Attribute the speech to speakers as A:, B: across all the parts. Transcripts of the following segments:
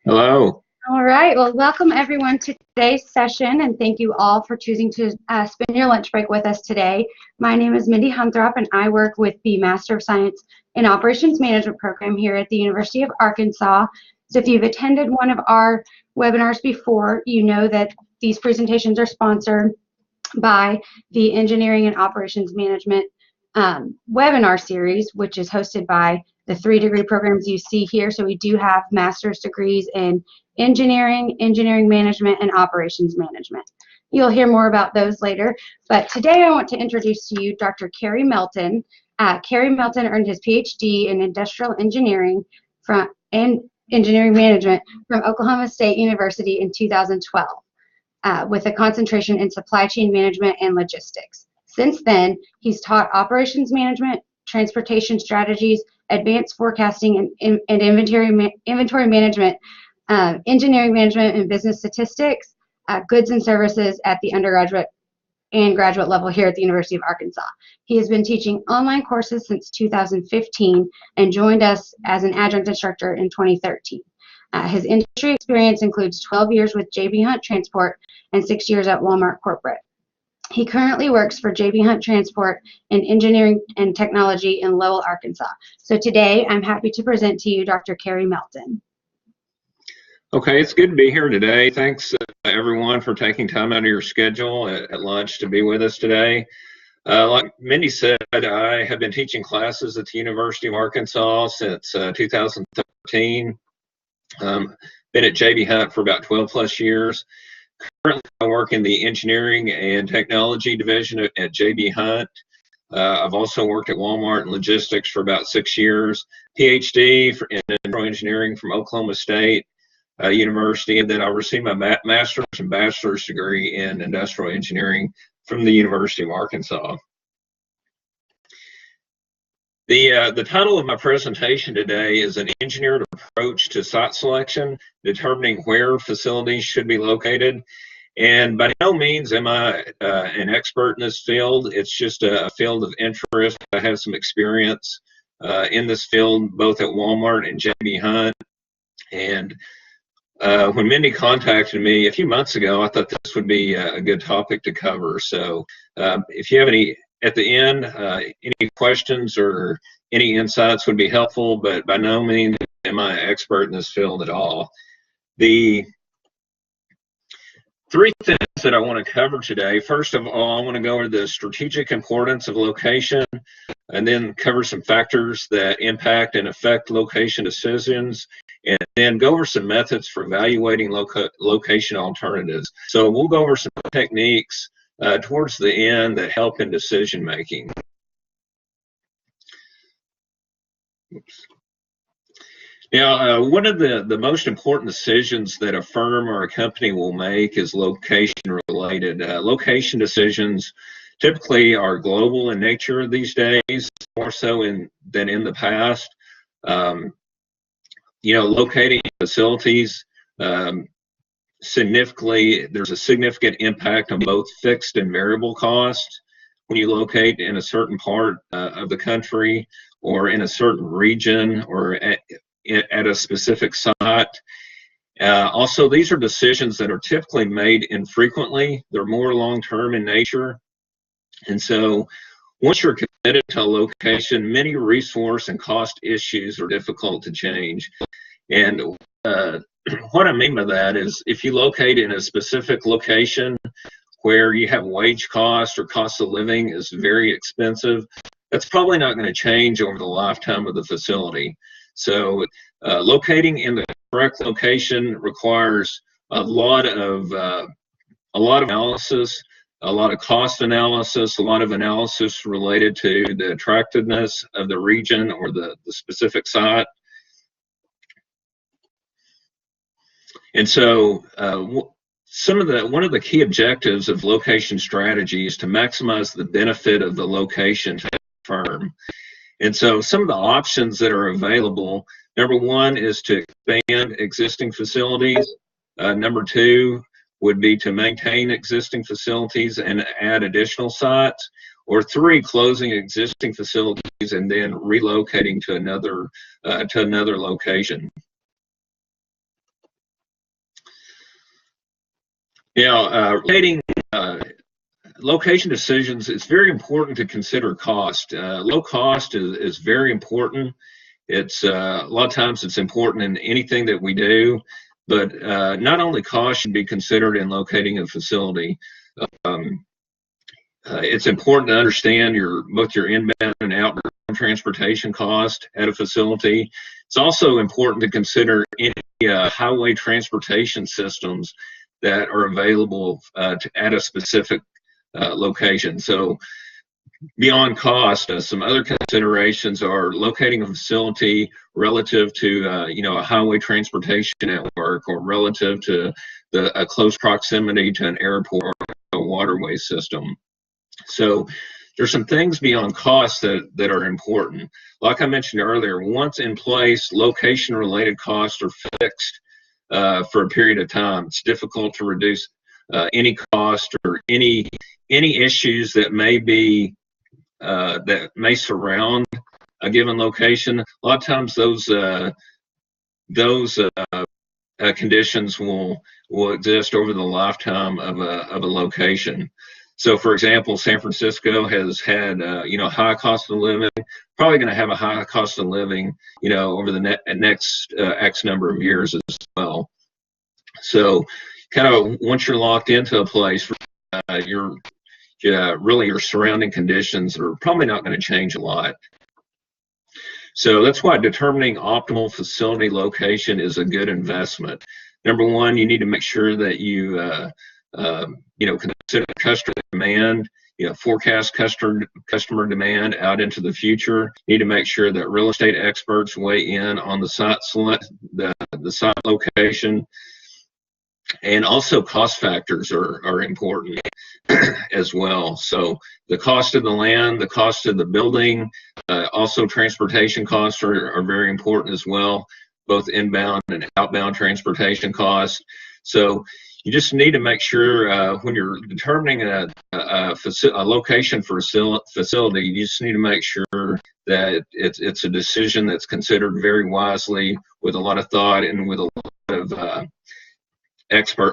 A: Hello.
B: All right, well, welcome everyone to today's session, and thank you all for choosing to spend your lunch break with us today. My name is Mindy Hunthrop, and I work with the Master of Science in Operations Management program here at the University of Arkansas. So if you've attended one of our webinars before, you know that these presentations are sponsored by the Engineering and Operations Management webinar series, which is hosted by the 3-degree programs you see here. So we do have master's degrees in engineering, engineering management, and operations management. You'll hear more about those later. But today I want to introduce to you Dr. Kerry Melton. Kerry Melton earned his PhD in industrial engineering and engineering management from Oklahoma State University in 2012. With a concentration in supply chain management and logistics. Since then, he's taught operations management, transportation strategies, advanced forecasting and inventory management, engineering management and business statistics, goods and services at the undergraduate and graduate level here at the University of Arkansas. He has been teaching online courses since 2015 and joined us as an adjunct instructor in 2013. His industry experience includes 12 years with J.B. Hunt Transport and 6 years at Walmart Corporate. He currently works for J.B. Hunt Transport in engineering and technology in Lowell, Arkansas. So today, I'm happy to present to you Dr. Kerry Melton.
A: Okay, it's good to be here today. Thanks everyone for taking time out of your schedule at lunch to be with us today. Like Mindy said, I have been teaching classes at the University of Arkansas since 2013. Been at J.B. Hunt for about 12 plus years. Currently, I work in the engineering and technology division at J.B. Hunt. I've also worked at Walmart and logistics for about 6 years. PhD in industrial engineering from Oklahoma State University, and then I received my master's and bachelor's degree in industrial engineering from the University of Arkansas. The title of my presentation today is An Engineered Approach to Site Selection, Determining Where Facilities Should Be Located. And by no means am I an expert in this field. It's just a field of interest. I have some experience in this field, both at Walmart and J.B. Hunt. And when Mindy contacted me a few months ago, I thought this would be a good topic to cover. So if you have any at the end, any questions or any insights would be helpful, but by no means am I an expert in this field at all. The three things that I want to cover today: first of all, I want to go over the strategic importance of location, and then cover some factors that impact and affect location decisions, and then go over some methods for evaluating location alternatives. So we'll go over some techniques towards the end that help in decision making. Oops. Now, one of the most important decisions that a firm or a company will make is location related. Location decisions typically are global in nature these days, more so than in the past. Locating facilities there's a significant impact on both fixed and variable costs when you locate in a certain part of the country or in a certain region or at a specific site. Also, these are decisions that are typically made infrequently. They're more long-term in nature. And so once you're committed to a location, many resource and cost issues are difficult to change. And what I mean by that is if you locate in a specific location where you have wage cost or cost of living is very expensive, that's probably not going to change over the lifetime of the facility. So locating in the correct location requires a lot of analysis, a lot of cost analysis, a lot of analysis related to the attractiveness of the region or the specific site. And so one of the key objectives of location strategy is to maximize the benefit of the location to the firm. And so some of the options that are available, number one is to expand existing facilities. Number two would be to maintain existing facilities and add additional sites. Or three, closing existing facilities and then relocating to another location. Relating location decisions, it's very important to consider cost. Low cost is very important. It's a lot of times it's important in anything that we do, but not only cost should be considered in locating a facility. It's important to understand both your inbound and outbound transportation cost at a facility. It's also important to consider any highway transportation systems that are available at a specific location. So beyond cost, some other considerations are locating a facility relative to a highway transportation network, or relative to a close proximity to an airport or a waterway system. So there's some things beyond cost that are important. Like I mentioned earlier, once in place, location-related costs are fixed for a period of time. It's difficult to reduce any cost or any issues that may surround a given location. A lot of times those conditions will exist over the lifetime of a location. So, for example, San Francisco has had high cost of living, probably going to have a high cost of living over the next X number of years as well. So, kind of once you're locked into a place, your surrounding conditions are probably not going to change a lot. So that's why determining optimal facility location is a good investment. Number one, you need to make sure that you consider customer demand, forecast customer demand out into the future. You need to make sure that real estate experts weigh in on the site the site location. And also cost factors are important as well. So the cost of the land, the cost of the building, also transportation costs are very important as well, both inbound and outbound transportation costs. So you just need to make sure when you're determining a location for a facility, you just need to make sure that it's a decision that's considered very wisely, with a lot of thought and with a lot of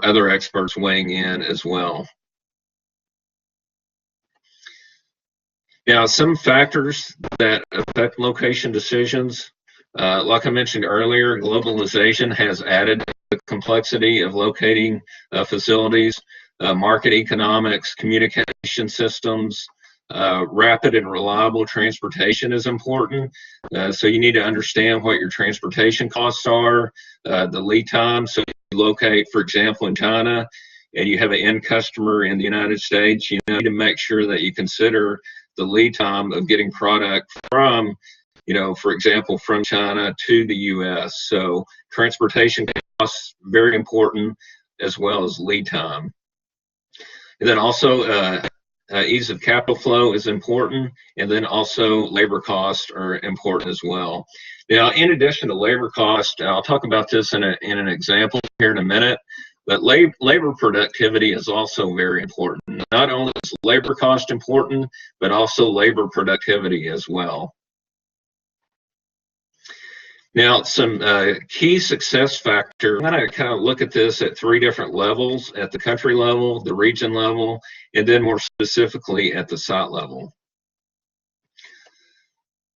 A: other experts weighing in as well. Now, some factors that affect location decisions, like I mentioned earlier, globalization has added to the complexity of locating facilities. Market economics, communication systems, rapid and reliable transportation is important. So you need to understand what your transportation costs are, the lead time. So you locate, for example, in China, and you have an end customer in the United States, you need to make sure that you consider the lead time of getting product from, for example, from China to the U.S. So transportation costs, very important, as well as lead time. And then also ease of capital flow is important, and then also labor costs are important as well. Now, in addition to labor cost, I'll talk about this in an example here in a minute, but labor productivity is also very important. Not only is labor cost important, but also labor productivity as well. Now, some key success factors. I'm going to kind of look at this at three different levels: at the country level, the region level, and then more specifically at the site level.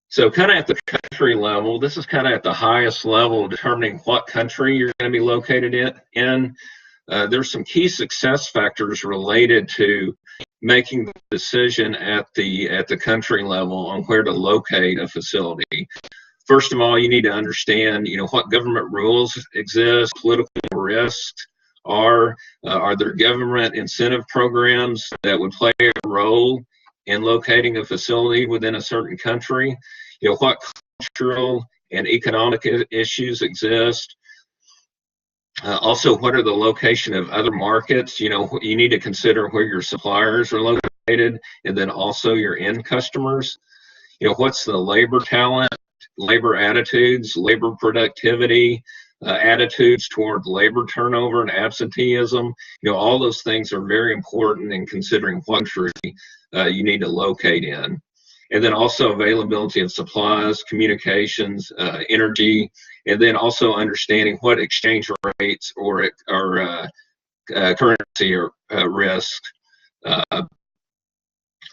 A: So kind of at the country level, this is kind of at the highest level, determining what country you're going to be located in. There's some key success factors related to making the decision at the country level on where to locate a facility. First of all, you need to understand, what government rules exist, political risks are there government incentive programs that would play a role in locating a facility within a certain country? What cultural and economic issues exist? Also, what are the location of other markets? You need to consider where your suppliers are located, and then also your end customers. What's the labor talent, labor attitudes, labor productivity, attitudes toward labor turnover and absenteeism? All those things are very important in considering what country you need to locate in. And then also availability of supplies, communications, energy, and then also understanding what exchange rates or currency risk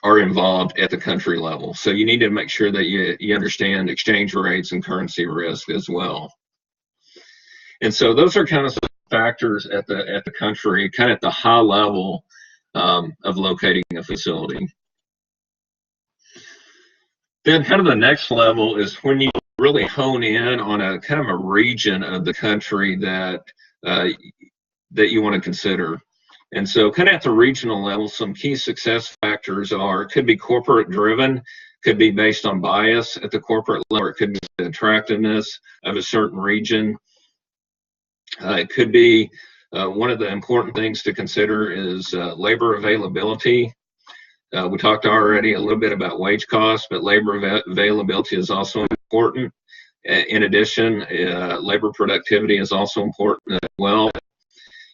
A: are involved at the country level. So you need to make sure that you understand exchange rates and currency risk as well. And so those are kind of some factors at the country, kind of at the high level of locating a facility. Then kind of the next level is when you really hone in on a kind of a region of the country that you want to consider. And so kind of at the regional level, some key success factors could be corporate driven, could be based on bias at the corporate level, or it could be the attractiveness of a certain region. It could be one of the important things to consider is labor availability. We talked already a little bit about wage costs, but labor availability is also important. In addition, labor productivity is also important as well.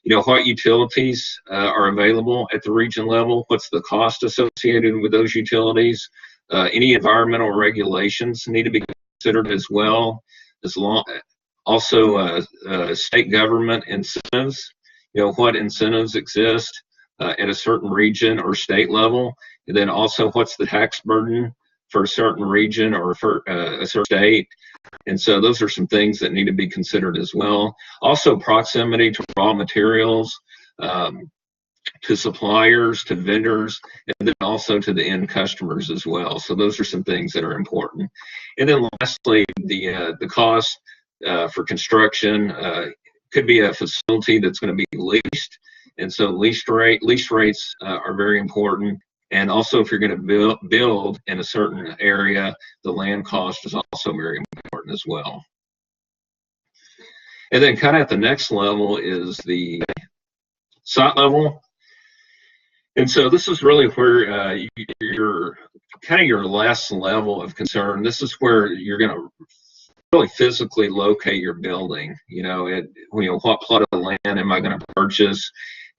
A: You know, what utilities are available at the region level? What's the cost associated with those utilities? Any environmental regulations need to be considered as well. Also, state government incentives. You know, what incentives exist at a certain region or state level? And then also, what's the tax burden for a certain region or for a certain state? And so those are some things that need to be considered as well. Also, proximity to raw materials, to suppliers, to vendors, and then also to the end customers as well. So those are some things that are important. And then lastly, the cost for construction could be a facility that's going to be leased. And so lease rates are very important. And also, if you're going to build in a certain area, the land cost is also very important as well. And then kind of at the next level is the site level. And so this is really where you're kind of your last level of concern. This is where you're going to really physically locate your building. You know, what plot of land am I going to purchase?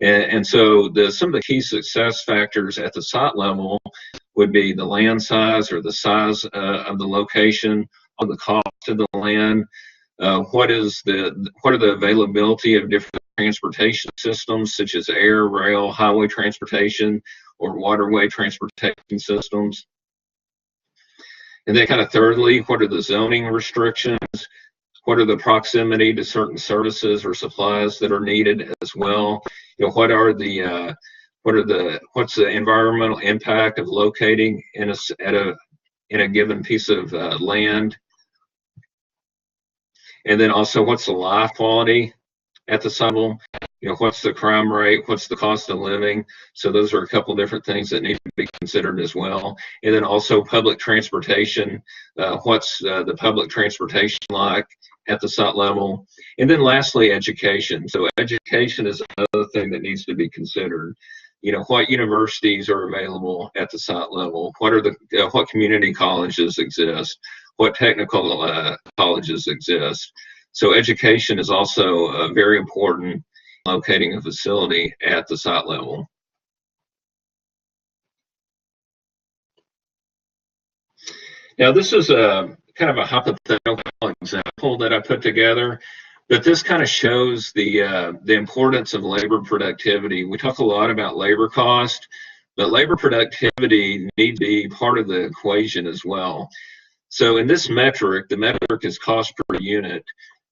A: And so some of the key success factors at the site level would be the land size or the size of the location, or the cost of the land. What are the availability of different transportation systems such as air, rail, highway transportation, or waterway transportation systems? And then kind of thirdly, what are the zoning restrictions? What are the proximity to certain services or supplies that are needed as well? You know, what's the environmental impact of locating in a given piece of land? And then also, what's the life quality at the site level? You know, what's the crime rate? What's the cost of living? So those are a couple different things that need to be considered as well. And then also public transportation. What's the public transportation like at the site level? And then lastly, education. So education is another thing that needs to be considered. You know, what universities are available at the site level? What community colleges exist? What technical colleges exist? So education is also very important locating a facility at the site level. Now, this is a kind of a hypothetical example that I put together, but this kind of shows the importance of labor productivity. We talk a lot about labor cost, but labor productivity needs to be part of the equation as well. So in this metric, the metric is cost per unit.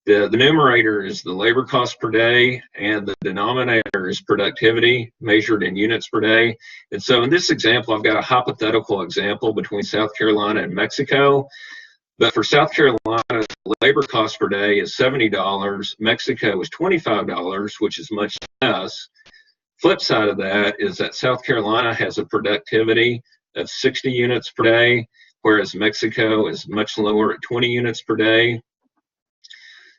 A: The numerator is the labor cost per day, and the denominator is productivity measured in units per day. And so in this example, I've got a hypothetical example between South Carolina and Mexico. But for South Carolina, the labor cost per day is $70. Mexico is $25, which is much less. Flip side of that is that South Carolina has a productivity of 60 units per day, whereas Mexico is much lower at 20 units per day.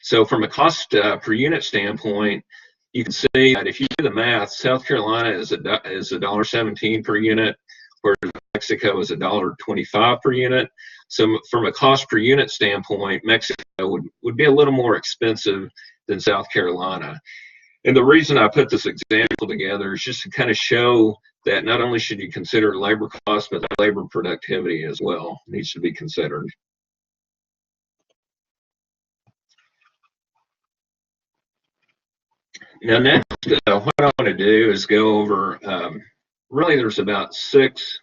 A: So from a cost per unit standpoint, you can see that if you do the math, South Carolina is $1.17 per unit, whereas Mexico is $1.25 per unit. So from a cost per unit standpoint, Mexico would be a little more expensive than South Carolina. And the reason I put this example together is just to kind of show that not only should you consider labor costs, but labor productivity as well needs to be considered. Now, next, what I want to do is go over, really there's about 6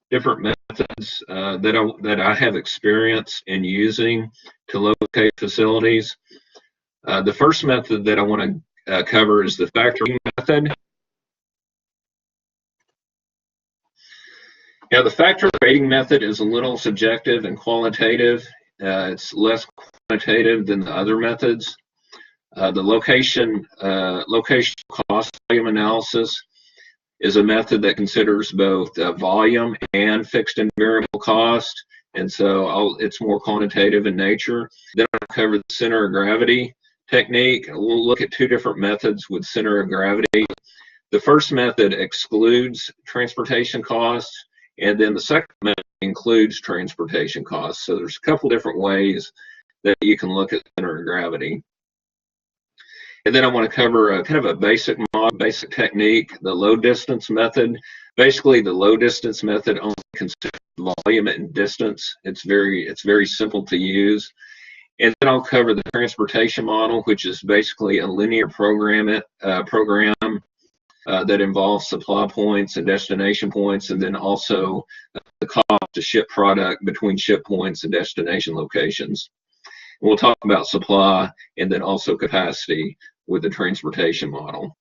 A: different methods that I have experience in using to locate facilities. The first method that I want to cover is the factoring method. Now, the factor rating method is a little subjective and qualitative. It's less quantitative than the other methods. The location cost volume analysis is a method that considers both volume and fixed and variable cost, and so it's more quantitative in nature. Then I'll cover the center of gravity technique. We'll look at 2 different methods with center of gravity. The first method excludes transportation costs, and then the second method includes transportation costs. So there's a couple different ways that you can look at center of gravity. And then I want to cover kind of a basic model, basic technique, the low distance method. Basically, the low distance method only considers volume and distance. It's very simple to use. And then I'll cover the transportation model, which is basically a linear program that involves supply points and destination points, and then also the cost to ship product between ship points and destination locations. We'll talk about supply and then also capacity with the transportation model.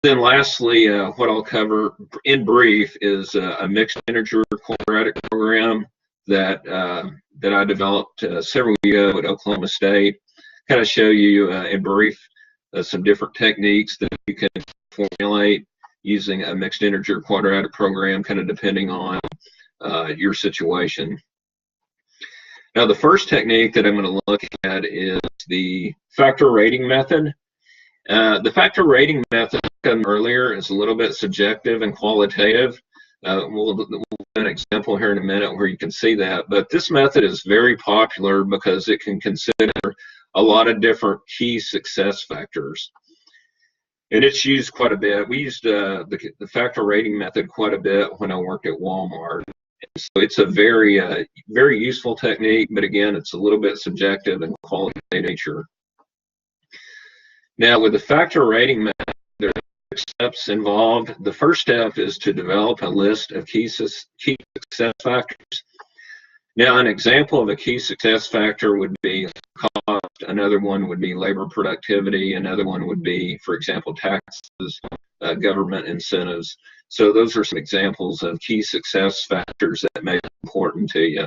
A: Then lastly, what I'll cover in brief is a mixed integer quadratic program that I developed several years ago at Oklahoma State. Kind of show you in brief some different techniques that you can formulate using a mixed integer quadratic program, kind of depending on your situation. Now, the first technique that I'm going to look at is the factor rating method. The factor rating method, earlier, is a little bit subjective and qualitative. We'll do an example here in a minute where you can see that. But this method is very popular because it can consider a lot of different key success factors. And it's used quite a bit. We used the factor rating method quite a bit when I worked at Walmart. So it's a very useful technique, but again, it's a little bit subjective and qualitative nature. Now, with the factor rating method, there are 6 steps involved. The first step is to develop a list of key success factors. Now, an example of a key success factor would be cost. Another one would be labor productivity. Another one would be, for example, taxes, government incentives. So those are some examples of key success factors that may be important to you.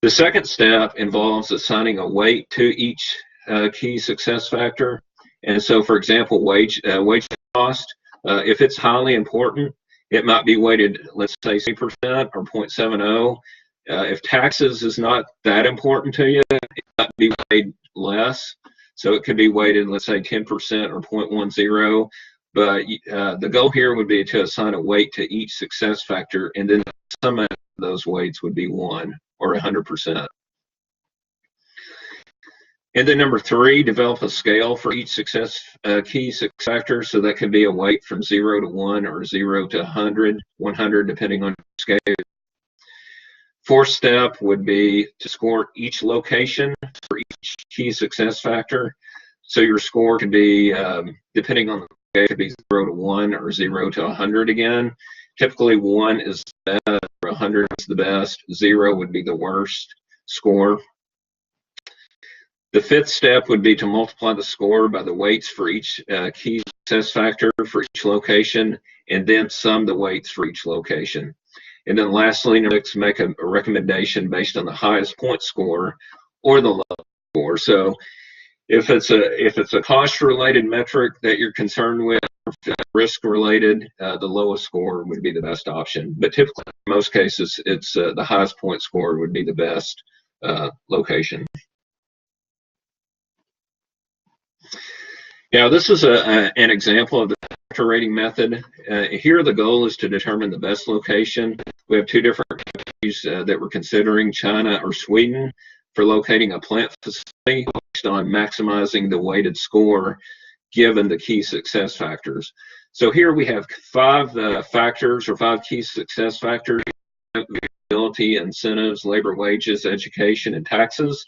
A: The second step involves assigning a weight to each key success factor. And so, for example, wage cost, if it's highly important, it might be weighted, let's say, 3% or 0.70. If taxes is not that important to you, it might be weighed less. So it could be weighted, let's say, 10% or 0.10. But the goal here would be to assign a weight to each success factor, and then the sum of those weights would be 1 or 100%. And then number 3, develop a scale for each key success factor. So that could be a weight from 0 to 1 or 0 to 100 depending on your scale. Fourth step would be to score each location for each key success factor. So your score could be, depending on the scale, it could be 0 to 1 or 0 to 100 again. Typically 1 is the best, or 100 is the best, 0 would be the worst score. The fifth step would be to multiply the score by the weights for each key success factor for each location, and then sum the weights for each location. And then lastly, number 6, make a recommendation based on the highest point score or the lowest score. So if it's a cost-related metric that you're concerned with, risk-related, the lowest score would be the best option. But typically, in most cases, it's the highest point score would be the best location. Now, this is an example of the factor rating method. Here, the goal is to determine the best location. We have 2 different countries that we're considering, China or Sweden, for locating a plant facility based on maximizing the weighted score given the key success factors. So here we have 5 factors or 5 key success factors: availability, incentives, labor wages, education, and taxes.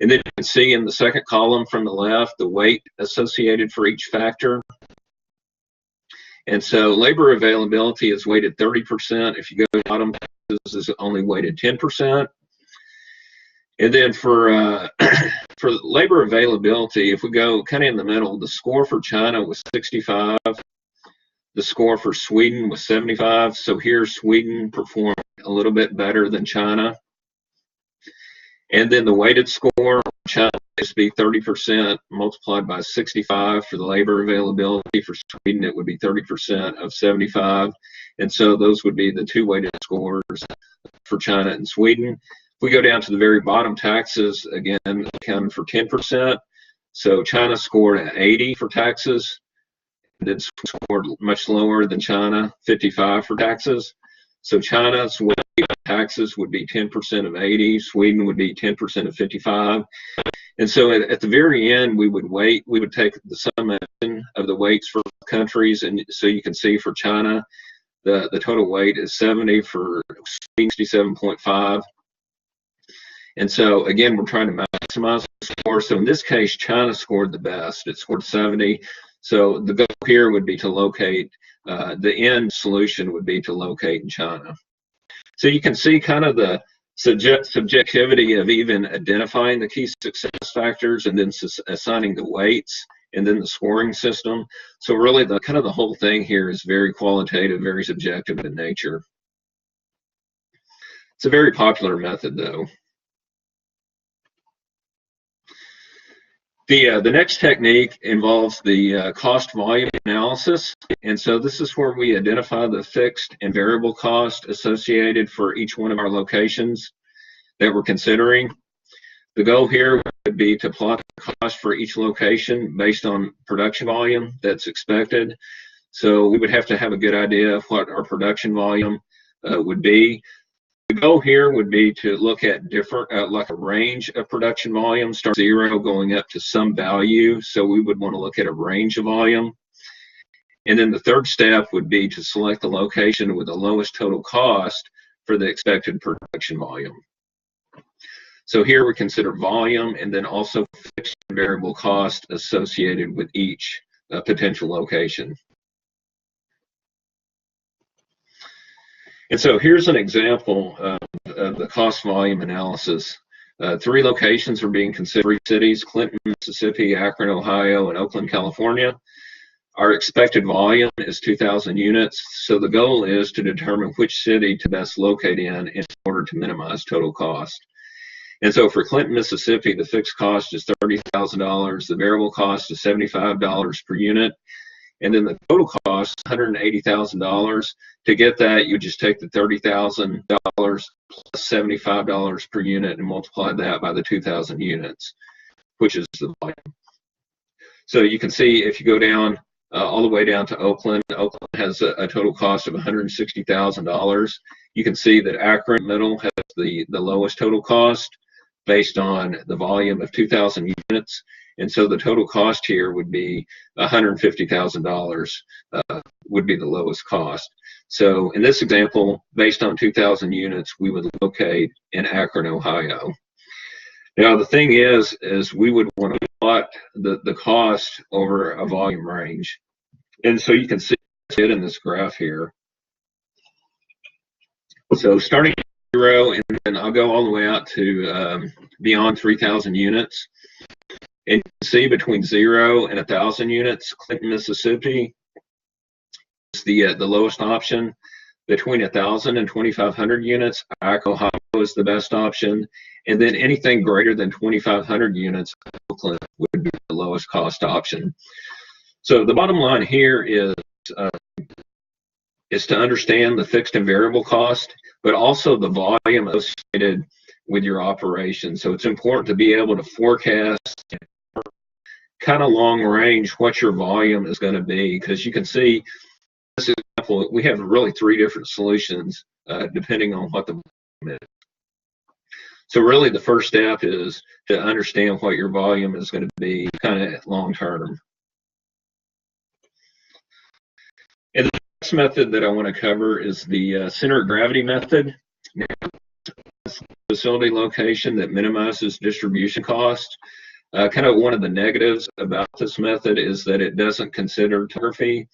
A: And then you can see in the second column from the left the weight associated for each factor. And so labor availability is weighted 30%. If you go to the bottom, this is only weighted 10%. And then for for labor availability, if we go kind of in the middle, the score for China was 65. The score for Sweden was 75. So here Sweden performed a little bit better than China. And then the weighted score for China is be 30% multiplied by 65 for the labor availability. For Sweden, it would be 30% of 75. And so those would be the two weighted scores for China and Sweden. If we go down to the very bottom, taxes, again, accounted for 10%. So China scored at 80 for taxes. And then scored much lower than China, 55 for taxes. So China's weight on taxes would be 10% of 80. Sweden would be 10% of 55. And so at the very end, we would take the summation of the weights for countries. And so you can see for China, the total weight is 70, for Sweden, 67.5. And so again, we're trying to maximize the score. So in this case, China scored the best. It scored 70. So the goal here would be to locate, the end solution would be to locate in China. So you can see kind of the subjectivity of even identifying the key success factors and then assigning the weights and then the scoring system. So really the kind of the whole thing here is very qualitative, very subjective in nature. It's a very popular method though. The next technique involves the cost volume analysis. And so this is where we identify the fixed and variable cost associated for each one of our locations that we're considering. The goal here would be to plot the cost for each location based on production volume that's expected. So we would have to have a good idea of what our production volume would be. The goal here would be to look at different, like a range of production volume, start 0 going up to some value. So we would want to look at a range of volume. And then the third step would be to select the location with the lowest total cost for the expected production volume. So here we consider volume and then also fixed and variable cost associated with each potential location. And so here's an example of the cost volume analysis. 3 locations are being considered, 3 cities: Clinton, Mississippi, Akron, Ohio, and Oakland, California. Our expected volume is 2,000 units. So the goal is to determine which city to best locate in order to minimize total cost. And so for Clinton, Mississippi, the fixed cost is $30,000. The variable cost is $75 per unit. And then the total cost is $180,000. To get that, you just take the $30,000 plus $75 per unit and multiply that by the 2,000 units, which is the volume. So you can see if you go down all the way down to Oakland, Oakland has a total cost of $160,000. You can see that Akron middle has the lowest total cost based on the volume of 2,000 units. And so the total cost here would be $150,000 would be the lowest cost. So in this example, based on 2,000 units, we would locate in Akron, Ohio. Now the thing is we would want to plot the cost over a volume range. And so you can see it in this graph here. So starting at 0, and then I'll go all the way out to beyond 3,000 units. And you can see between 0 and 1,000 units, Clinton, Mississippi is the lowest option. Between 1,000 and 2,500 units, Akron, Ohio is the best option. And then anything greater than 2,500 units, Oakland would be the lowest cost option. So the bottom line here is to understand the fixed and variable cost, but also the volume associated with your operation. So it's important to be able to forecast kind of long range what your volume is going to be, because you can see this example, we have really 3 different solutions depending on what the volume is. So really the first step is to understand what your volume is going to be kind of long term. And the next method that I want to cover is the center of gravity method. Now, facility location that minimizes distribution cost. Kind of one of the negatives about this method is that it doesn't consider topography.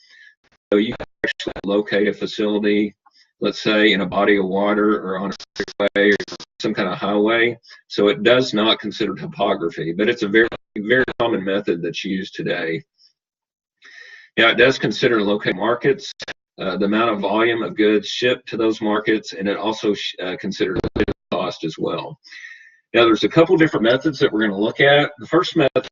A: So you can actually locate a facility, let's say in a body of water or on a freeway or some kind of highway. So it does not consider topography, but it's a very, very common method that's used today. Now, it does consider locating markets, the amount of volume of goods shipped to those markets, and it also considers cost as well. Now, there's a couple different methods that we're going to look at. The first method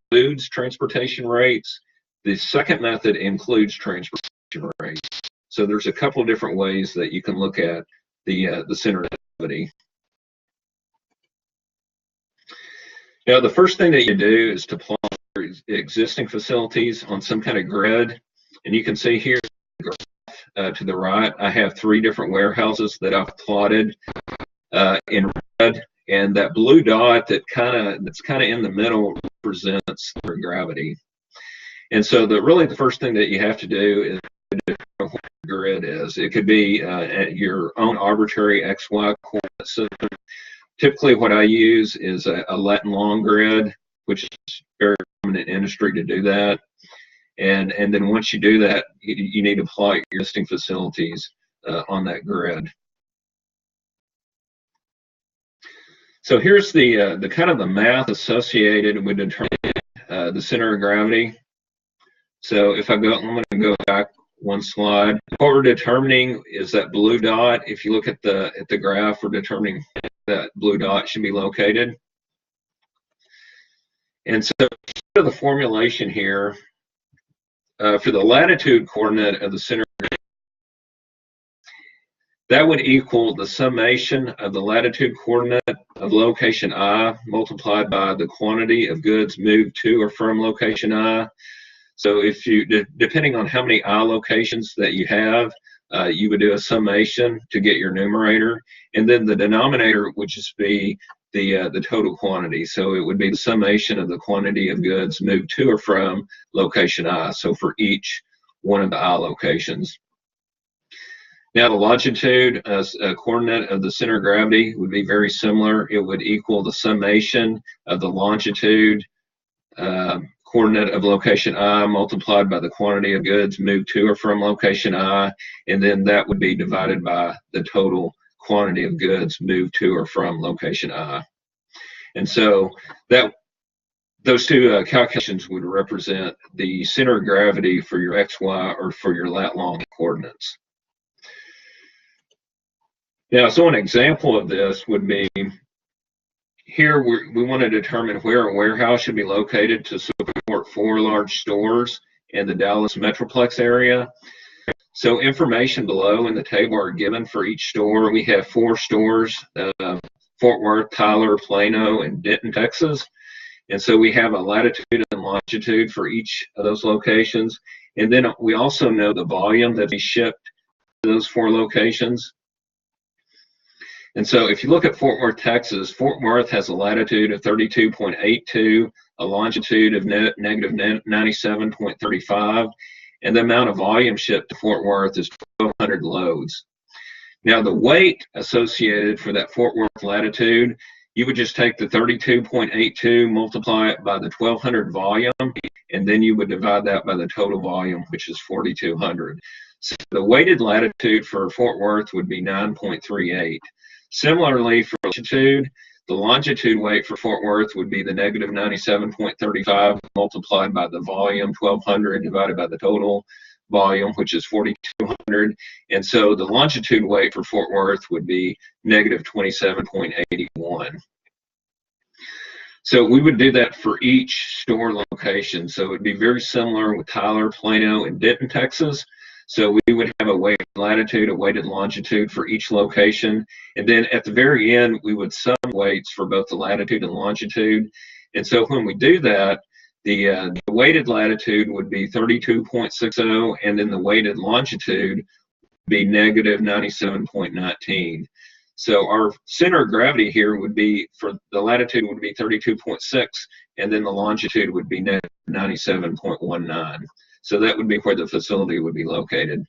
A: includes transportation rates. The second method includes transportation rates. So there's a couple different ways that you can look at the center of gravity. Now, the first thing that you do is to plot existing facilities on some kind of grid, and you can see here to the right, I have 3 different warehouses that I've plotted in red, and that blue dot that's kind of in the middle represents center of gravity. And so really the first thing that you have to do is determine what the grid is. It could be your own arbitrary XY coordinate system. Typically what I use is a lat and long grid, which is very common in industry to do that. And then once you do that, you need to plot your existing facilities on that grid. So here's the kind of the math associated with determining the center of gravity. So if I'm going to go back one slide. What we're determining is that blue dot. If you look at the graph, we're determining that blue dot should be located. And so the formulation here for the latitude coordinate of the center, that would equal the summation of the latitude coordinate of location I multiplied by the quantity of goods moved to or from location I. So if you, depending on how many I locations that you have, you would do a summation to get your numerator, and then the denominator would just be the total quantity. So it would be the summation of the quantity of goods moved to or from location I. So for each one of the I locations. Now the longitude coordinate of the center of gravity would be very similar. It would equal the summation of the longitude coordinate of location I multiplied by the quantity of goods moved to or from location I, and then that would be divided by the total quantity of goods moved to or from location I. And so those two calculations would represent the center of gravity for your XY or for your lat long coordinates. Now, so an example of this would be here we want to determine where a warehouse should be located to support 4 large stores in the Dallas Metroplex area. So information below in the table are given for each store. We have 4 stores, Fort Worth, Tyler, Plano, and Denton, Texas. And so we have a latitude and longitude for each of those locations. And then we also know the volume that we shipped to those 4 locations. And so if you look at Fort Worth, Texas, Fort Worth has a latitude of 32.82, a longitude of negative 97.35, and the amount of volume shipped to Fort Worth is 1,200 loads. Now the weight associated for that Fort Worth latitude, you would just take the 32.82, multiply it by the 1,200 volume, and then you would divide that by the total volume, which is 4,200. So the weighted latitude for Fort Worth would be 9.38. Similarly, for longitude, the longitude weight for Fort Worth would be the negative 97.35 multiplied by the volume, 1,200 divided by the total volume, which is 4,200. And so the longitude weight for Fort Worth would be negative 27.81. So we would do that for each store location. So it would be very similar with Tyler, Plano, and Denton, Texas. So we would have a weighted latitude, a weighted longitude for each location. And then at the very end, we would sum weights for both the latitude and longitude. And so when we do that, the weighted latitude would be 32.60, and then the weighted longitude would be negative 97.19. So our center of gravity here would be, for the latitude would be 32.6, and then the longitude would be negative 97.19. So that would be where the facility would be located.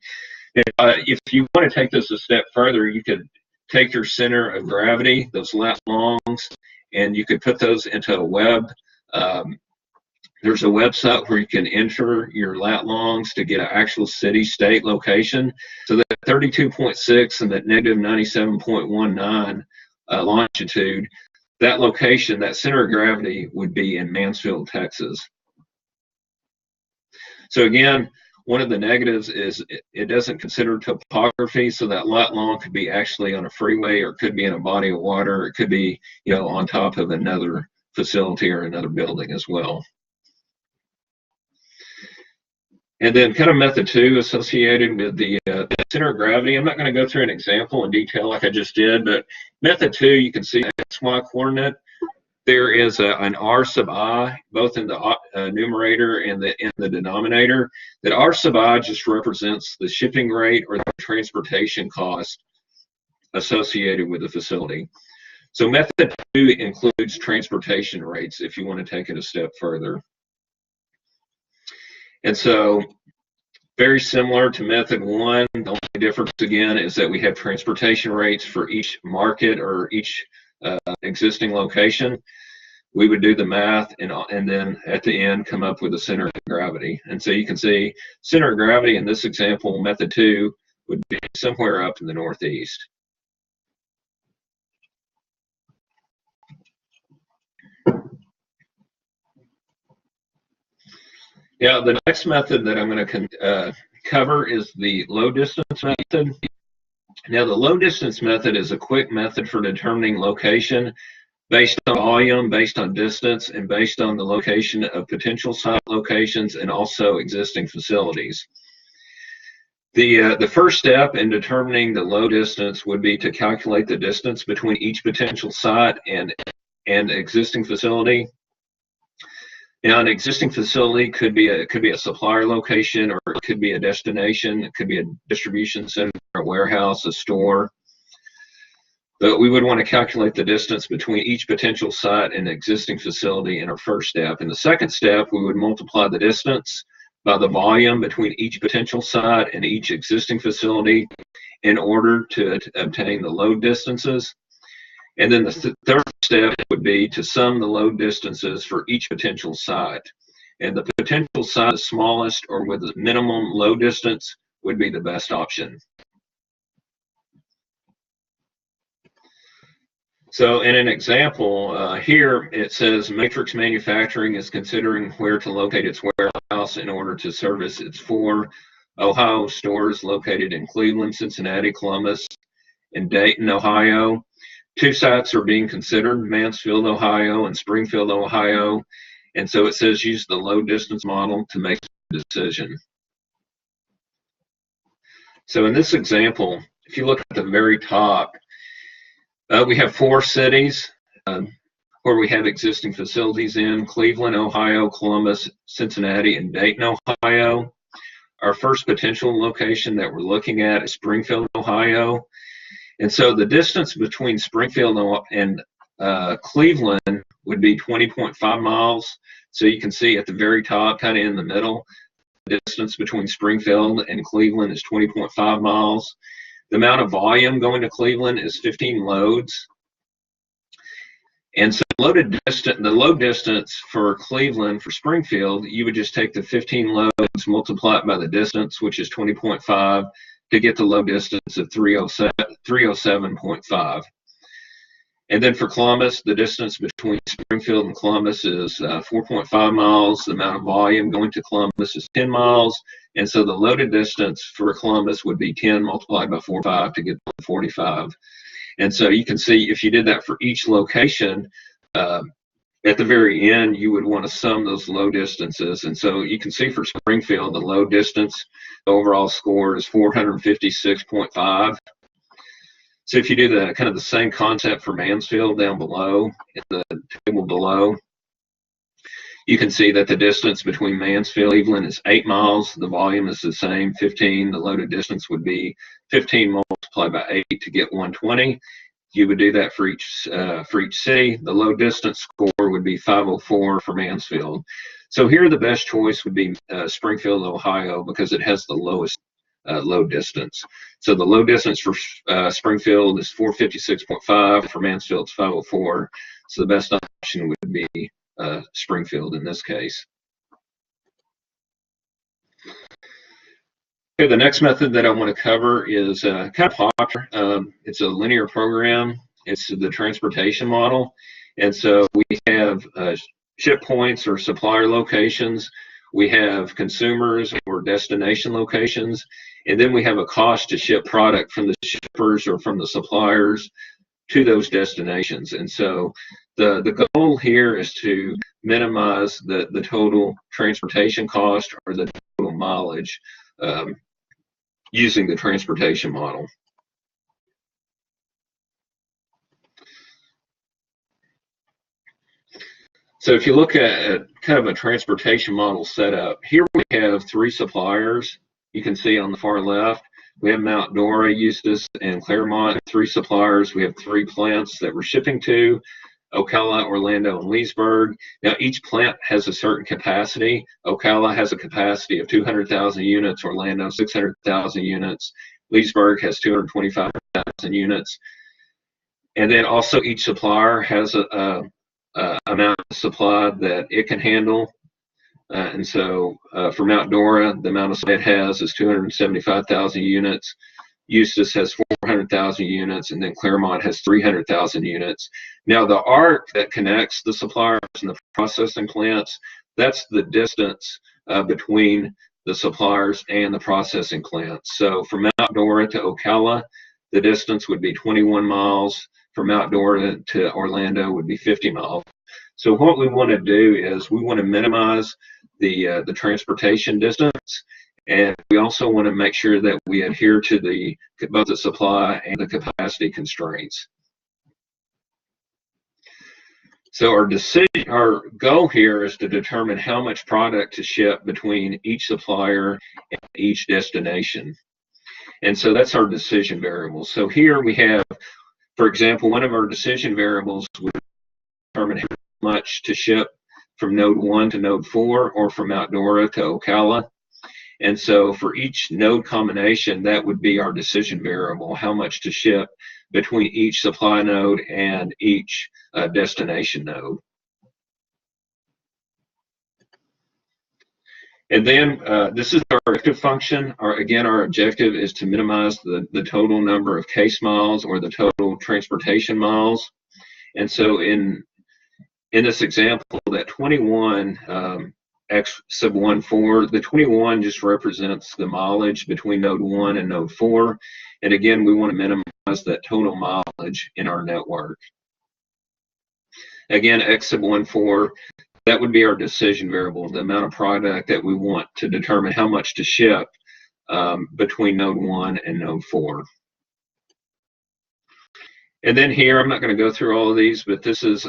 A: If you want to take this a step further, you could take your center of gravity, those lat longs, and you could put those into a web. There's a website where you can enter your lat longs to get an actual city-state location. So that 32.6 and that negative 97.19 longitude, that location, that center of gravity would be in Mansfield, Texas. So again, one of the negatives is it doesn't consider topography, so that lat long could be actually on a freeway, or it could be in a body of water, or it could be, you know, on top of another facility or another building as well. And then kind of method 2 associated with the center of gravity. I'm not going to go through an example in detail like I just did, but method 2, you can see the XY coordinate. There is an R sub I, both in the numerator and in the denominator. That R sub I just represents the shipping rate or the transportation cost associated with the facility. So method 2 includes transportation rates if you want to take it a step further. And so, very similar to method 1, the only difference again is that we have transportation rates for each market or each existing location. We would do the math and then at the end come up with the center of gravity. And so you can see center of gravity in this example, method 2, would be somewhere up in the northeast. Yeah, the next method that I'm going to cover is the low distance method. Now, the low distance method is a quick method for determining location based on volume, based on distance, and based on the location of potential site locations and also existing facilities. The first step in determining the low distance would be to calculate the distance between each potential site and existing facility. Now, an existing facility could be a supplier location, or it could be a destination. It could be a distribution center, a warehouse, a store. But we would want to calculate the distance between each potential site and existing facility in our first step. In the second step, we would multiply the distance by the volume between each potential site and each existing facility in order to obtain the load distances. And then the third step would be to sum the load distances for each potential site. And the potential site, the smallest or with the minimum load distance, would be the best option. So in an example here, it says Matrix Manufacturing is considering where to locate its warehouse in order to service its 4 Ohio stores located in Cleveland, Cincinnati, Columbus, and Dayton, Ohio. 2 sites are being considered, Mansfield, Ohio, and Springfield, Ohio. And so it says use the load distance model to make the decision. So in this example, if you look at the very top, we have 4 cities where we have existing facilities in: Cleveland, Ohio, Columbus, Cincinnati, and Dayton, Ohio. Our first potential location that we're looking at is Springfield, Ohio. And so the distance between Springfield and Cleveland would be 20.5 miles. So you can see at the very top, kind of in the middle, the distance between Springfield and Cleveland is 20.5 miles. The amount of volume going to Cleveland is 15 loads. And so the load distance for Cleveland, for Springfield, you would just take the 15 loads, multiply it by the distance, which is 20.5, to get the load distance of 307.5. And then for Columbus, the distance between Springfield and Columbus is 4.5 miles. The amount of volume going to Columbus is 10 miles. And so the loaded distance for Columbus would be 10 multiplied by 45 to get 45. And so you can see if you did that for each location, at the very end, you would want to sum those load distances. And so you can see for Springfield, the load distance, the overall score is 456.5. So if you do the kind of the same concept for Mansfield down below, in the table below, you can see that the distance between Mansfield and Cleveland is 8 miles. The volume is the same, 15. The loaded distance would be 15 multiplied by 8 to get 120. You would do that for each city. The load distance score would be 504 for Mansfield. So here the best choice would be Springfield, Ohio, because it has the lowest load distance. So the load distance for Springfield is 456.5, for Mansfield it's 504. So the best option would be Springfield in this case. Okay, the next method that I want to cover is kind of popular. It's a linear program. It's the transportation model. And so we have ship points or supplier locations. We have consumers or destination locations. And then we have a cost to ship product from the shippers or from the suppliers to those destinations. And so the goal here is to minimize the total transportation cost or the total mileage using the transportation model. So if you look at kind of a transportation model setup, here we have 3 suppliers. You can see on the far left, we have Mount Dora, Eustis, and Claremont, 3 suppliers. We have 3 plants that we're shipping to: Ocala, Orlando, and Leesburg. Now, each plant has a certain capacity. Ocala has a capacity of 200,000 units, Orlando 600,000 units, Leesburg has 225,000 units. And then also each supplier has a amount of supply that it can handle. And so for Mount Dora, the amount of supply it has is 275,000 units. Eustis has 400,000 units, and then Claremont has 300,000 units. Now, the arc that connects the suppliers and the processing plants, that's the distance between the suppliers and the processing plants. So from Mount Dora to Ocala, the distance would be 21 miles. From Mount Dora to Orlando would be 50 miles. So what we want to do is we want to minimize the transportation distance. And we also want to make sure that we adhere to both the supply and the capacity constraints. So our goal here is to determine how much product to ship between each supplier and each destination. And so that's our decision variable. So here we have, for example, one of our decision variables would determine how much to ship from node 1 to node 4, or from Mount Dora to Ocala. And so for each node combination, that would be our decision variable, how much to ship between each supply node and each destination node. And then this is our objective function. Again, our objective is to minimize the total number of case miles or the total transportation miles. And so in this example, that 21 X sub 1,4, the 21 just represents the mileage between node 1 and node 4. And again, we want to minimize that total mileage in our network. Again, X sub 1,4, that would be our decision variable, the amount of product that we want to determine how much to ship between node 1 and node 4. And then here, I'm not going to go through all of these, but this is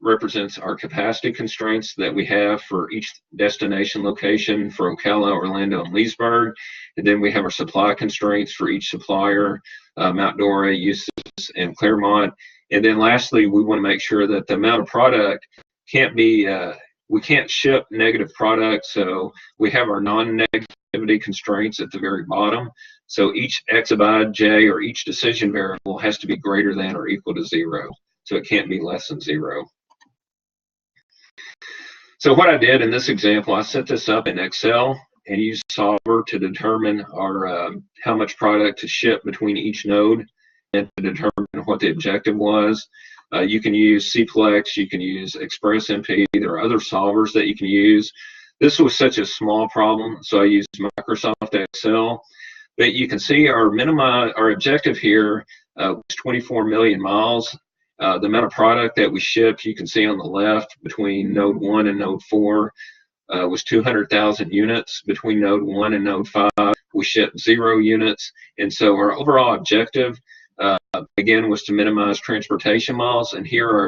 A: represents our capacity constraints that we have for each destination location for Ocala, Orlando, and Leesburg. And then we have our supply constraints for each supplier, Mount Dora, Eustis, and Claremont. And then lastly, we want to make sure that the amount of product can't be, we can't ship negative product, so we have our non-negativity constraints at the very bottom. So each exabyte J or each decision variable has to be greater than or equal to 0. So it can't be less than 0. So what I did in this example, I set this up in Excel and used solver to determine our how much product to ship between each node and to determine what the objective was. You can use Cplex, you can use ExpressMP, there are other solvers that you can use. This was such a small problem, so I used Microsoft Excel. But you can see our objective here was 24 million miles. The amount of product that we shipped, you can see on the left, between node 1 and node 4 was 200,000 units. Between node 1 and node 5, we shipped 0 units. And so our overall objective, again, was to minimize transportation miles. And here our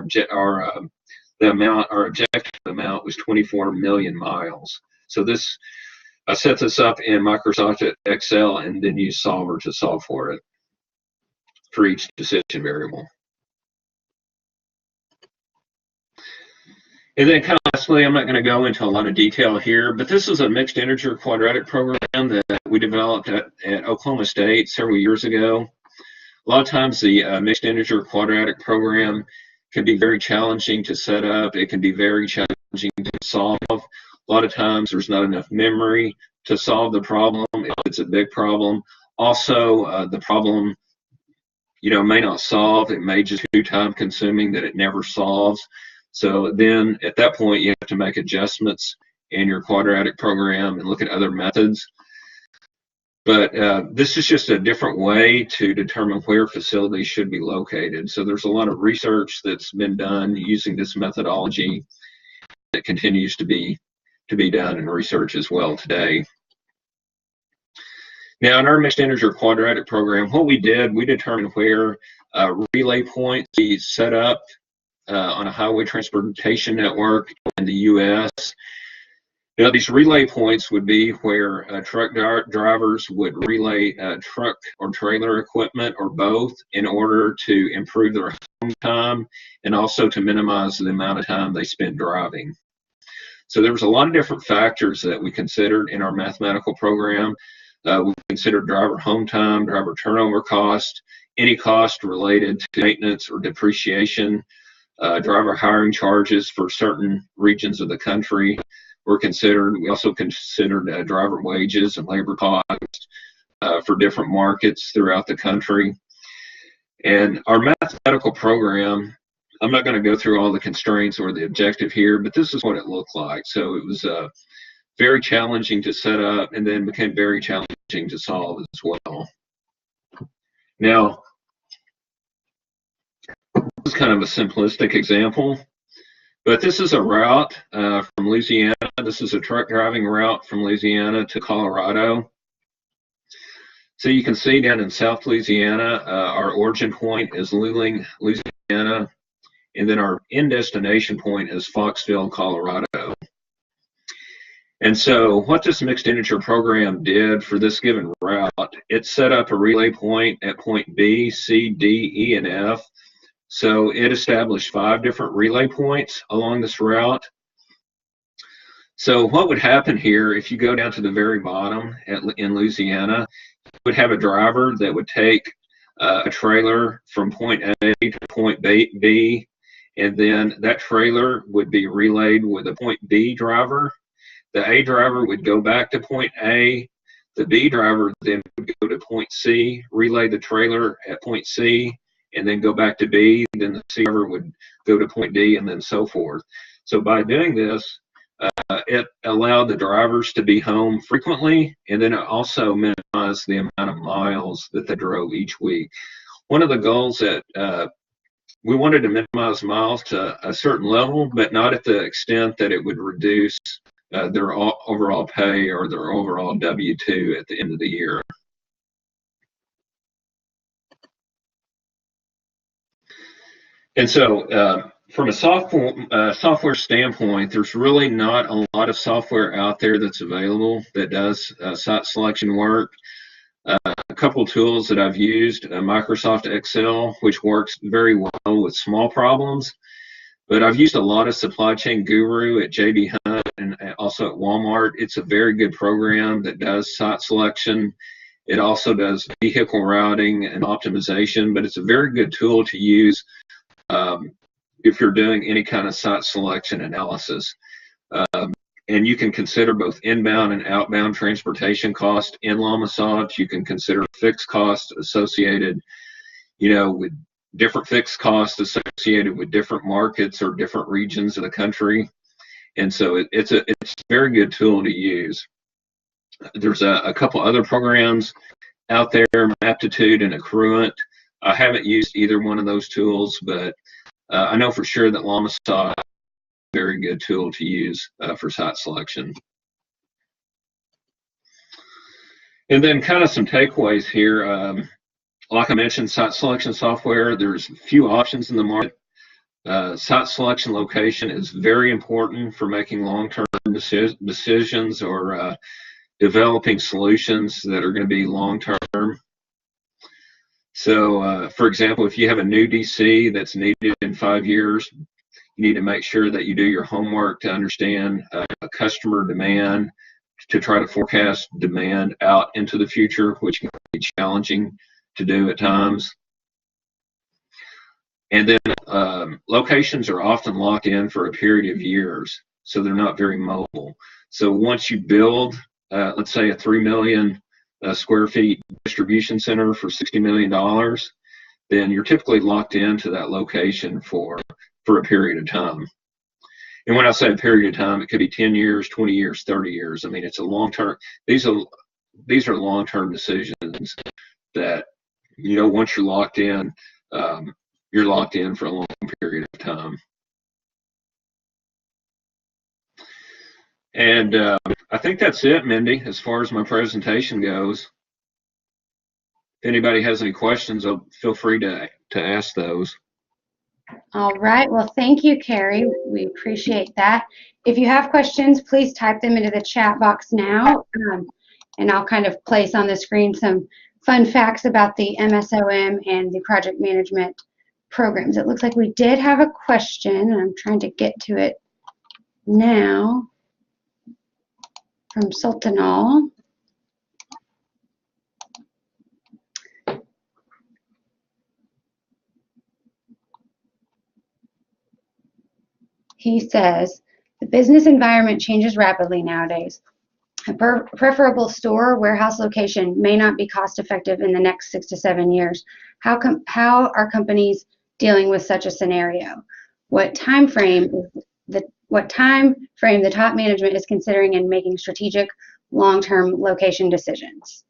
A: objective amount was 24 million miles. So I set this up in Microsoft Excel and then use solver to solve for it for each decision variable. And then kind of lastly, I'm not going to go into a lot of detail here, but this is a mixed integer quadratic program that we developed at Oklahoma State several years ago. A lot of times the mixed integer quadratic program can be very challenging to set up. It can be very challenging to solve. A lot of times there's not enough memory to solve the problem if it's a big problem. Also, the problem, may not solve. It may just be too time consuming that it never solves. So then at that point, you have to make adjustments in your quadratic program and look at other methods. But this is just a different way to determine where facilities should be located. So there's a lot of research that's been done using this methodology that continues to be done in research as well today. Now, in our mixed integer quadratic program, what we did, we determined where relay points be set up on a highway transportation network in the U.S. Now, these relay points would be where truck drivers would relay truck or trailer equipment or both in order to improve their home time and also to minimize the amount of time they spend driving. So there was a lot of different factors that we considered in our mathematical program. We considered driver home time, driver turnover cost, any cost related to maintenance or depreciation, driver hiring charges for certain regions of the country were considered. We also considered driver wages and labor costs for different markets throughout the country. And our mathematical program, I'm not going to go through all the constraints or the objective here, but this is what it looked like. So it was very challenging to set up and then became very challenging to solve as well. Now, this is kind of a simplistic example, but this is a route from Louisiana. This is a truck driving route from Louisiana to Colorado. So you can see down in South Louisiana, our origin point is Luling, Louisiana, and then our end destination point is Foxville, Colorado. And so what this mixed integer program did for this given route, it set up a relay point at point B, C, D, E, and F. So it established 5 different relay points along this route. So what would happen here, if you go down to the very bottom in Louisiana, you would have a driver that would take a trailer from point A to point B, and then that trailer would be relayed with a point B driver. The A driver would go back to point A. The B driver then would go to point C, relay the trailer at point C, and then go back to B. Then the C driver would go to point D, and then so forth. So by doing this, it allowed the drivers to be home frequently, and then it also minimized the amount of miles that they drove each week. One of the goals that we wanted to minimize miles to a certain level, but not at the extent that it would reduce their overall pay or their overall W-2 at the end of the year. And so from a software standpoint, there's really not a lot of software out there that's available that does site selection work. A couple tools that I've used, Microsoft Excel, which works very well with small problems. But I've used a lot of Supply Chain Guru at JB Hunt and also at Walmart. It's a very good program that does site selection. It also does vehicle routing and optimization, but it's a very good tool to use if you're doing any kind of site selection analysis. And you can consider both inbound and outbound transportation cost in LLamasoft. You can consider fixed costs associated, with different fixed costs associated with different markets or different regions of the country. And so it's a very good tool to use. There's a couple other programs out there, Maptitude and Accruent. I haven't used either one of those tools, but I know for sure that LLamasoft is a very good tool to use for site selection. And then kind of some takeaways here. Like I mentioned, site selection software, there's few options in the market. Site selection location is very important for making long-term decisions or developing solutions that are going to be long-term. So, for example, if you have a new DC that's needed in 5 years, You need to make sure that you do your homework to understand customer demand, to try to forecast demand out into the future, which can be challenging to do at times. And then locations are often locked in for a period of years, so they're not very mobile. So once you build, let's say a 3 million square feet distribution center for $60 million, then you're typically locked into that location for a period of time. And when I say a period of time, it could be 10 years, 20 years, 30 years. I mean, it's a long-term, these are long-term decisions that, once you're locked in for a long period of time. And I think that's it, Mindy, as far as my presentation goes. If anybody has any questions, feel free to ask those.
B: All right. Well, thank you, Kerry. We appreciate that. If you have questions, please type them into the chat box now, and I'll kind of place on the screen some fun facts about the MSOM and the project management programs. It looks like we did have a question, and I'm trying to get to it now, from Sultanal. He says, the business environment changes rapidly nowadays. A preferable store or warehouse location may not be cost effective in the next 6 to 7 years. How are companies dealing with such a scenario? What time frame the top management is considering in making strategic long-term location decisions?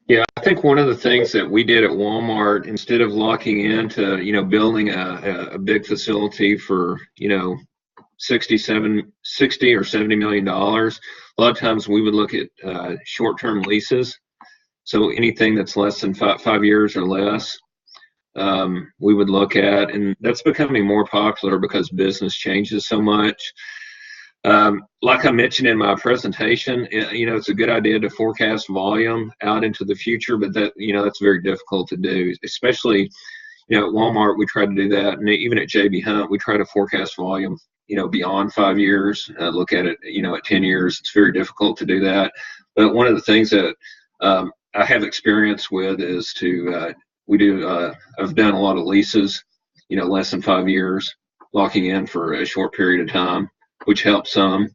A: Yeah, I think one of the things that we did at Walmart, instead of locking into, building a big facility for, $60 or $70 million, a lot of times we would look at short-term leases. So anything that's less than 5 years or less, we would look at, and that's becoming more popular because business changes so much. Like I mentioned in my presentation, it's a good idea to forecast volume out into the future, but that's very difficult to do, especially, at Walmart, we try to do that. And even at JB Hunt, we try to forecast volume, beyond 5 years, look at it, at 10 years. It's very difficult to do that. But one of the things that I have experience with is I've done a lot of leases, less than 5 years, locking in for a short period of time, which helps some.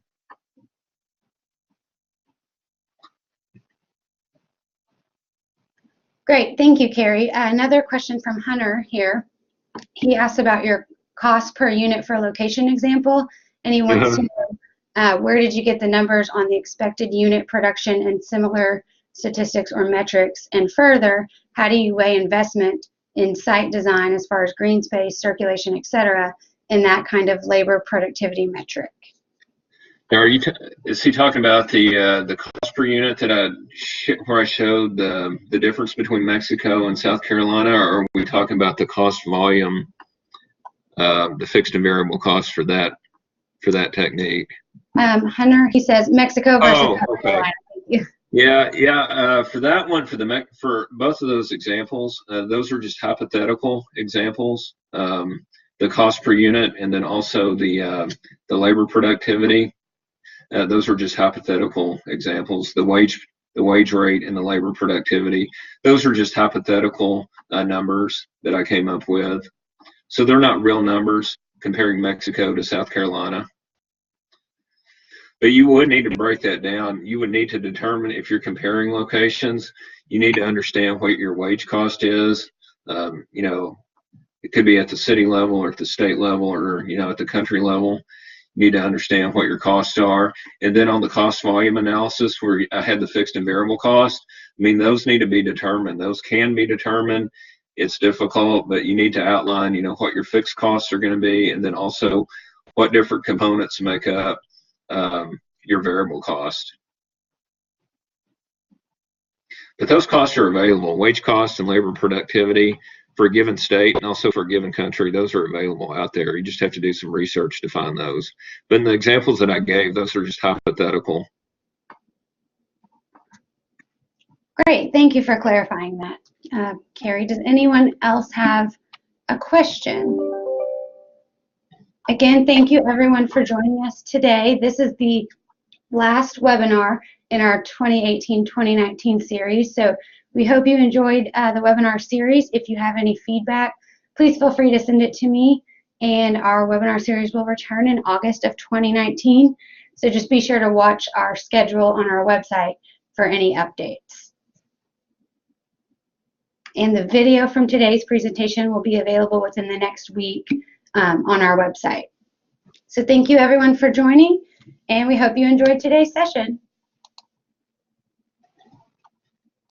B: Great, thank you, Kerry. Another question from Hunter here. He asked about your cost per unit for location example, and he wants to know where did you get the numbers on the expected unit production and similar statistics or metrics, and further, how do you weigh investment in site design as far as green space, circulation, etc., in that kind of labor productivity metric?
A: Now, is he talking about the cost per unit where I showed the difference between Mexico and South Carolina, or are we talking about the cost volume, the fixed and variable costs for that technique?
B: Hunter, he says Mexico versus South Carolina. Thank you.
A: Yeah. For that one, for both of those examples, those are just hypothetical examples. The cost per unit, and then also the labor productivity. Those are just hypothetical examples. The wage rate and the labor productivity, those are just hypothetical numbers that I came up with. So they're not real numbers comparing Mexico to South Carolina. But you would need to break that down. You would need to determine, if you're comparing locations, you need to understand what your wage cost is. It could be at the city level or at the state level or, at the country level. You need to understand what your costs are. And then on the cost volume analysis, where I had the fixed and variable cost, those need to be determined. Those can be determined. It's difficult, but you need to outline, what your fixed costs are going to be, and then also what different components make up your variable cost. But those costs are available. Wage costs and labor productivity for a given state and also for a given country, those are available out there. You just have to do some research to find those. But in the examples that I gave, those are just hypothetical.
B: Great, thank you for clarifying that. Kerry, does anyone else have a question? Again, thank you everyone for joining us today. This is the last webinar in our 2018-2019 series. So we hope you enjoyed the webinar series. If you have any feedback, please feel free to send it to me. And our webinar series will return in August of 2019. So just be sure to watch our schedule on our website for any updates. And the video from today's presentation will be available within the next week on our website. So thank you everyone for joining, and we hope you enjoyed today's session.